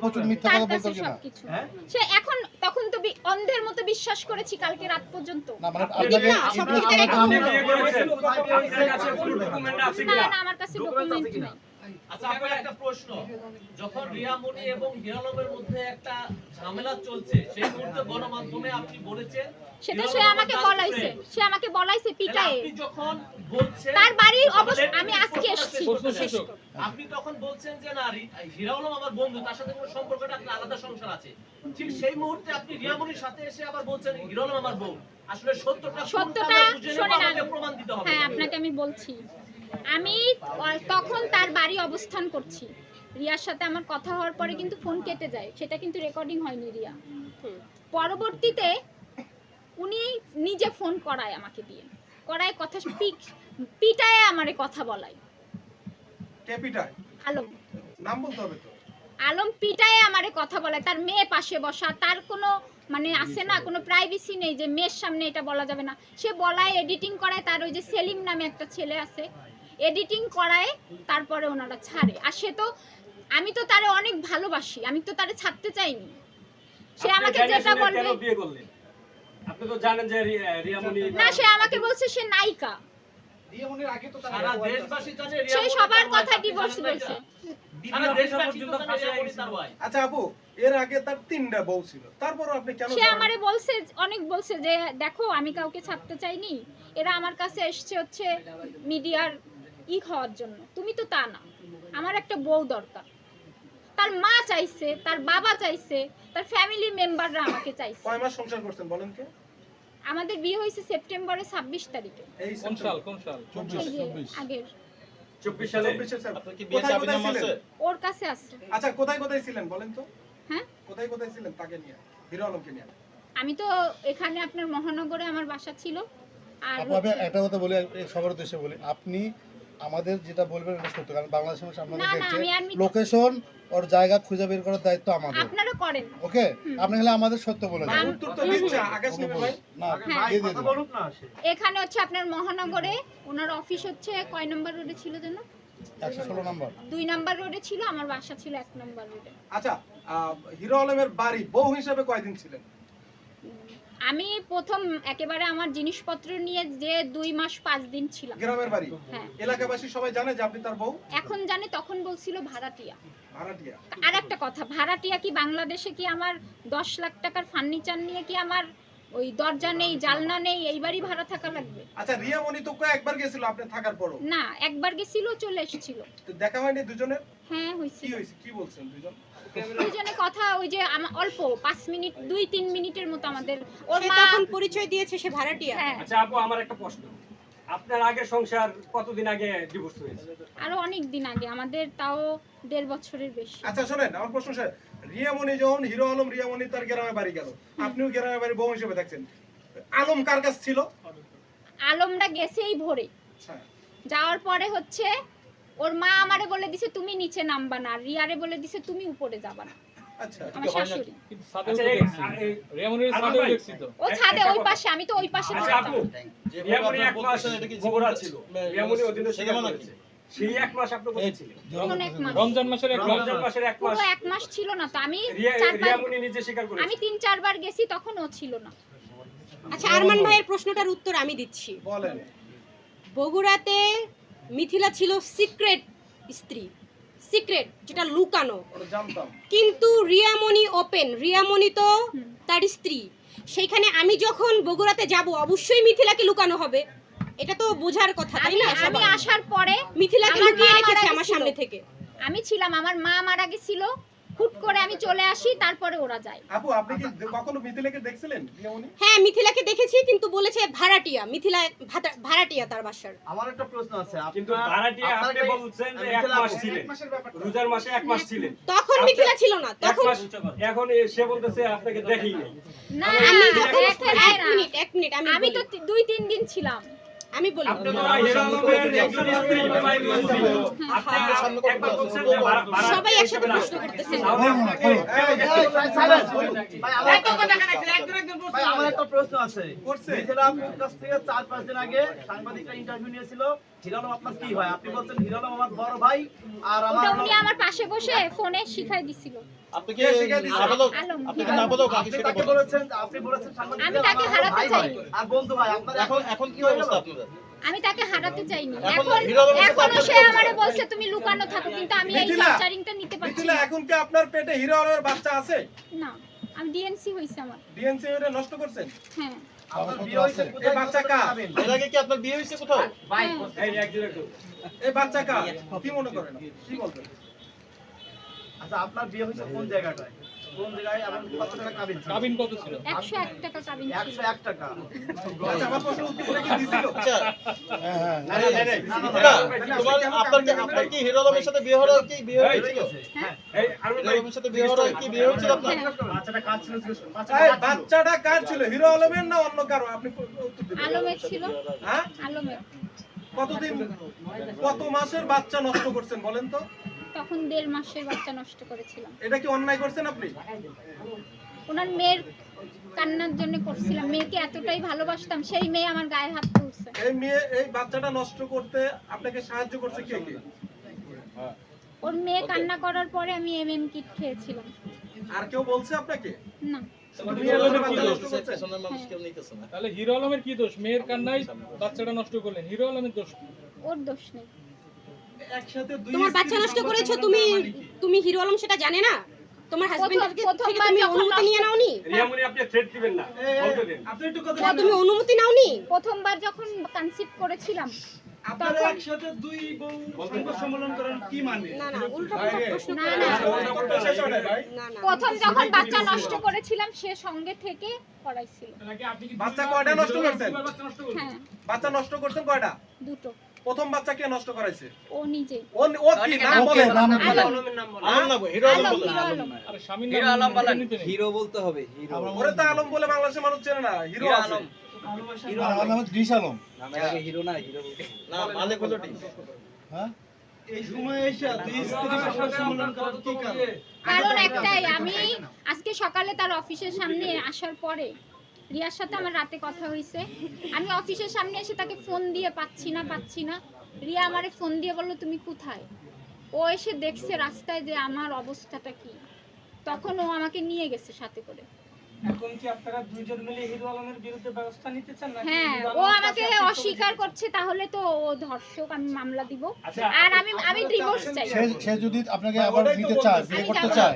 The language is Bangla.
প্রচুর মিথ্যা কথা বলতো কিনা সে এখন তখন তো অন্ধের মতো বিশ্বাস করেছি কালকে রাত পর্যন্ত। না মানে আপনাকে না না আমার কাছে ডকুমেন্ট নেই। আচ্ছা আপনার একটা প্রশ্ন, যখন রিয়ামণি এবং হিরালমের মধ্যে একটা ঝামেলা চলছে সেই মুহূর্তে গণমাধ্যমে আপনি বলেছেন সেটা সে আমাকে বলাইছে পিটায়ে। আপনি যখন বলছেন তার বাড়ি অবশ্য আমি আজকে এসেছি। আপনি তখন বলছেন যে না হিরালম আমার বন্ধু, তার সাথে কোনো সম্পর্কটা একটা আলাদা সংসার আছে, ঠিক সেই মুহূর্তে আপনি রিয়ামণির সাথে এসে আবার বলছেন হিরালম আমার বউ। আসলে সত্যটা শোনেন আমাকে প্রমাণ দিতে হবে। হ্যাঁ আপনাকে আমি বলছি, আমি তখন তার বাড়ি অবস্থান করছি। রিয়ার সাথে আমার কথা হওয়ার পরে কিন্তু ফোন কেটে যায়, সেটা কিন্তু রেকর্ডিং হয়নি রিয়া। পরবর্তীতে উনি নিজে ফোন করায় আমাকে দিয়ে, করায় কথা পিটায় আমারে কথা বলায়। কে পিটায়? আলম। নাম বলতে হবে তো। আলম পিটায় আমারে কথা বলায়, তার মেয়ে পাশে বসা, তার কোনো মানে আছে না কোনো প্রাইভেসি নেই যে মেয়ের সামনে এটা বলা যাবে না। সে বলায়, এডিটিং করায়, তার ওই যে সেলিম নামে একটা ছেলে আছে, এডিটিং করায়, তারপরে ওনারা ছাড়ে। আর সে তো, আমি তো তারে অনেক ভালোবাসি, আমি তো তারে ছাড়তে চাইনি। সে আমাকে যেটা বলবে, আপনি তো জানেন যে রিয়ামণি না সে আমাকে বলছে সে নায়িকা। রিয়ামণির আগে তো সারা দেশবাসী জানে সে সবার কথা ডিভোর্স বলছে। সারা দেশবাসী জানে রিয়ামণি তার ওয়াইফ। আচ্ছা আপু, এর আগে তার 3টা বউ ছিল, তারপর আপনি কেন? সে আমারে বলছে, অনেক বলছে যে দেখো আমি কাউকে ছাড়তে চাইনি, এরা আমার কাছে এসছে হচ্ছে মিডিয়ার হওয়ার জন্য, তুমি তো তা না, আমার একটা বউ দরকার। তার মা চাইছে, তার বাবা চাইছে, তার ফ্যামিলি মেম্বাররা আমাকে চাইছে। কয় মাস সংসার করছেন বলেন তো? আমাদের বিয়ে হয়েছে সেপ্টেম্বরের 26 তারিখে। এই কোন সাল 24 আগের 24 সালে। আপনি কি বিয়ে চাবি নাম আছে? ওর কাছে আছে। আচ্ছা কোথায় কোথায় ছিলেন বলেন তো? হ্যাঁ কোথায় কোথায় ছিলেন তাকে নিয়ে, হিরো আলমকে নিয়ে? আমি তো এখানে আপনার মহানগরে আমার বাসা ছিল। আর আপনাকে একটা কথা বলি, সবার উদ্দেশ্যে বলি, আপনি আমাদের যেটা বলবেন এটা সত্য, কারণ বাংলাদেশের মানুষ আপনাদের না, না, দেখছে, আমি আর লোকেশন ওর জায়গা খুঁজে বের করার দায়িত্ব আমাদের। আপনারা করেন। ওকে, আপনি হলে আমাদের সত্য বলে না, দেন। উত্তর তো দিচ্ছে আকাশ নেবে ভাই। না, হ্যাঁ। দিয়ে দিন। এখানে হচ্ছে আপনার মহানগরে ওনার অফিস হচ্ছে কয় নম্বর রোডে ছিল যেন? 116 নম্বর। 2 নম্বর রোডে ছিল, আমার বাসা ছিল 1 নম্বর রোডে। আচ্ছা হিরো আলমের বাড়ি বউ হিসেবে কয়দিন ছিলেন? আমি প্রথম একেবারে আমার জিনিসপত্র নিয়ে যে 2 মাস 5 দিন ছিলাম। গ্রামের বাড়ি? হ্যাঁ। এলাকাবাসী সবাই জানে যে আপনি তার বউ? এখন জানে, তখন বলছিল ভাড়াটিয়া। ভাড়াটিয়া? আর একটা কথা, ভাড়াটিয়া কি বাংলাদেশে কি আমার 10 লাখ টাকার ফার্নিচার নিয়ে কি আমার ওই দরজা নেই, জালনা নেই, এই বাড়ি ভাড়া থাকা লাগবে? আচ্ছা রিয়ামণি তো একবার গেছিল আপনি থাকার পরও? না, একবার গেছিল, চলে এসেছিল। তো দেখা হয়নি দুজনের? হ্যাঁ কি হয়েছিল। হয়েছে, কি বলছেন দুজন? দুজনে কথা ওই যে অল্প 5 মিনিট 2-3 মিনিটের মতো আমাদের ওর সে মা তখন পরিচয় দিয়েছে সে ভাড়াটিয়া। হ্যাঁ আচ্ছা আপু, আমার একটা প্রশ্ন, আপনার আগে সংসার কতদিন আগে ডিভোর্স হয়েছে? আরো অনেক দিন আগে, আমাদের তাও 1.5 বছরের বেশি। আচ্ছা শোনেন আমার প্রশ্ন স্যার, রিয়ামণি যখন হিরো আলম রিয়ামণি তার গ্রামে বাড়ি গেল, আপনিও গ্রামে বাড়ি বউ হিসেবে দেখছেন, আলম কার কাছে ছিল? আলমরা গেছে এই ভোরে, আচ্ছা যাওয়ার পরে হচ্ছে ওর মা আমারে বলে দিছে তুমি নিচে নামবা না, রিয়ারে বলে দিছে তুমি উপরে যাবা না। আচ্ছা আমার শাশুড়ি ও ছাদে ওই পাশে, আমি তো ওই পাশে আচ্ছা থাকতাম। আপু, রিয়ামণি এক মাস বগুড়া ছিল, রিয়ামণি অধীনে স্বীকার করেছে। সেই এক মাস আপনি কোথায় ছিলেন? কোন এক মাস? রমজান মাসের এক মাস। পুরো 1 মাস ছিল না তো, আমি 4-5 রিয়ামণি নিজে স্বীকার করেছে। আমি 3-4 বার গেছি, তখন ও ছিল না। আচ্ছা আরমান ভাইয়ের প্রশ্নটার উত্তর আমি দিচ্ছি। বলেন। বগুড়াতে মিথিলা ছিল সিক্রেট স্ত্রী, সিক্রেট যেটা লুকানো, ওটা জানতাম। কিন্তু রিয়ামণি ওপেন, রিয়ামণি তো তার স্ত্রী। সেইখানে আমি যখন বগুড়াতে যাব অবশ্যই মিথিলাকে লুকানো হবে, এটা তো বোঝার কথা তাই না? আমি আসার পরে মিথিলাকে আমার লুকিয়ে মা রেখেছে মারা আমার গেছিল। সামনে থেকে। আমি ছিলাম, আমার মা মারা গেছিল, হুট করে আমি চলে আসি, তারপরে ওরা যায়। আপু আপনি কি কখনো মিথিলাকে দেখছিলেন রিয়ামণি? হ্যাঁ মিথিলাকে দেখেছি, কিন্তু বলেছে ভাড়াটিয়া, মিথিলা ভাড়াটিয়া তার বাসার। আমার একটা প্রশ্ন আছে, কিন্তু ভাড়াটিয়া আপনি বলছেন যে এক মাস ছিলেন, রোজার মাসে এক মাস ছিলেন, তখন মিথিলা ছিল না, এক তখন মাস। এখন সে বলতেছে আপনাকে দেখেই নাই। না আমি এক এক মিনিট আমি তো 2-3 দিন ছিলাম। আমি বলি আপনি তো হিরো আলমের একজন স্ত্রী বা বাইরের স্ত্রী। আপনি একবার বলছেন যে ভাড়া সবাই একসাথে প্রশ্ন করতেছেন। তাহলে আপনাকে ভাই আমার একটা প্রশ্ন আছে করছে। মিথিলা আপুর কাছ থেকে 4-5 দিন আগে সাংবাদিকরা ইন্টারভিউ নিয়েছিল হিরো আলম আপনার কি হয় আপনি বলছেন হিরো আলম আমার বড় ভাই আর আমার ওটা উনি আমার পাশে বসে ফোনে শিখাই দিছিল। আপনি কি কে শিখাই দিছে? নাবালক? আলম, আপনি কি হিরো আলম। নাবালক? আগে আপনি সেটা তাকে বলেন। বলেছেন আপনি বলেছেন সাংবাদিকরা আমি তাকে আমার হারাতে ভাই হয় চাইনি। আর বন্ধু ভাই আপনার এখন কি হয়ে গেল? অবস্থা আপনাদের? আমি তাকে হারাতে চাইনি। এখন এখন হিরো আলমের সাথে এখনো আপনার সে কি আমারে অবস্থা? বলছে তুমি লুকানো থাকো, কিন্তু আমি এই মিথিলা, টর্চারিংটা নিতে পারছি মিথিলা না। এখন কি আপনার পেটে হিরো আলমের বাচ্চা আছে? না, আমি ডিএনসি হইছে আমার। ডিএনসি এটা নষ্ট করছেন? হ্যাঁ, আপনার বিয়ে হয়েছে আছে। কোথায় এই বাচ্চা কার? যাবেন? এর আগে কি আপনার বিয়ে হয়েছে কোথাও? হ্যাঁ। এই একজন একজন। এই বাচ্চা কার? কি মনে করেন? কি বলবেন? আচ্ছা আপনার বিয়ে হয়েছে কোন জায়গাটায় কোন জায়গায় এবং কত টাকা কাবিন ছিল? 101 টাকা কাবিন ছিল। 101 টাকা আচ্ছা আমার প্রশ্ন উত্তর কি দিছিল? আচ্ছা, না, না, মিথিলা, আপনার কি হিরো আলমের সাথে বিয়ে হওয়ার কি বিয়ে হয়েছিল? হ্যাঁ, এই আরো হিরো আলমের সাথে বিয়ে হওয়ার কি বিয়ে হয়েছিল আপনার? বাচ্চাটা কাজ ছিল এই বাচ্চাটা কার ছিল? হিরো আলমের না অন্য কারো? আপনি উত্তর দিবেন। আলমের ছিল। হ্যাঁ? আলমের। কতদিন কত মাসের বাচ্চা নষ্ট করছেন বলেন তো? তখন 1.5 মাসের বাচ্চা নষ্ট করেছিলাম। এটা কি অন্যায় করছেন আপনি? ওনার মেয়ের কান্নার জন্য করছিলাম। মেয়েকে এতটাই ভালোবাসতাম, সেই মেয়ে আমার গায়ে হাত তুলছে। এই বাচ্চাটা নষ্ট করতে আপনাকে সাহায্য করছে কে কে? ওর মেয়ে কান্না করার পরে আমি এমএম কিট খেয়েছিলাম। আর কেউ বলছে আপনাকে? না, হিরো আলমের বাচ্চা নষ্ট করছেন? পেছনের মানুষ কেউ নিতেছে না। তাহলে হিরো আলমের কি দোষ? মেয়ের কান্নায় বাচ্চাটা নষ্ট করলেন, হিরো আলমের দোষ কি? ওর দোষ নেই। তোমার বাচ্চা নষ্ট করেছো তুমি হিরো আলম সেটা জানে না? তোমার হাজবেন্ড থেকে প্রথমবার তুমি যখন অনুমতি নিয়ে নাওনি? রিয়ামনি আপনি থ্রেট দিবেন না। বলতে দেন। আপনি একটু কথা তুমি অনুমতি নাওনি? প্রথমবার যখন কনসিভ করেছিলাম আপনারা তখন একসাথে দুই বউ সংবাদ সম্মেলন করেন কি মানে না না, উল্টো প্রশ্ন না, করো না। না। কথা শেষ হয় নাই ভাই। না না, প্রথম যখন বাচ্চা নষ্ট করেছিলাম সে সঙ্গে থেকে করাইছিল। বাচ্চা কয়টা নষ্ট করছেন? হ্যাঁ, বাচ্চা নষ্ট করছেন কয়টা? দুটো। প্রথম বাচ্চা কে নষ্ট করাইছে? ও নিজে। ও কি নাম ওকে, বলেন? নাম আলম, আলম না, হিরো আলম আলম, বলেন। হিরো আলম। আরে স্বামীর নাম নিতে নেই। হিরো বলতে হবে হিরো ওরে তো আলম বলে বাংলাদেশের মানুষ চেনে না, হিরো আছে। আমার নাম ত্রিশ আলম। নামের আগে হিরো না হিরো বলতে হবে। না, মালিক হলো টিস। হ্যাঁ? এই সময় এসে দুই স্ত্রী সংবাদ সম্মেলন করার কি কারণ কারণ একটাই, আমি আজকে সকালে তার অফিসের সামনে আসার পরে রিয়ার সাথে আমার রাতে কথা হয়েছে। আমি অফিসের সামনে এসে তাকে ফোন দিয়ে পাচ্ছি না। রিয়া আমারে ফোন দিয়ে বললো তুমি কোথায়। ও এসে দেখছে রাস্তায় যে আমার অবস্থাটা কি, তখন ও আমাকে নিয়ে গেছে সাথে করে। এখন কি আপনারা দুইজন মিলে হিরো আলমের বিরুদ্ধে ব্যবস্থা নিতে চান নাকি? হ্যাঁ, হিরো ও আলমের আমাকে কাছে আপনি অস্বীকার করছে, তাহলে তো ও ধর্ষক, আমি মামলা দিব। আচ্ছা, আর আমি ডিভোর্স চাই। সে যদি আপনাকে আবার নিতে চায়, বিয়ে করতে চায়,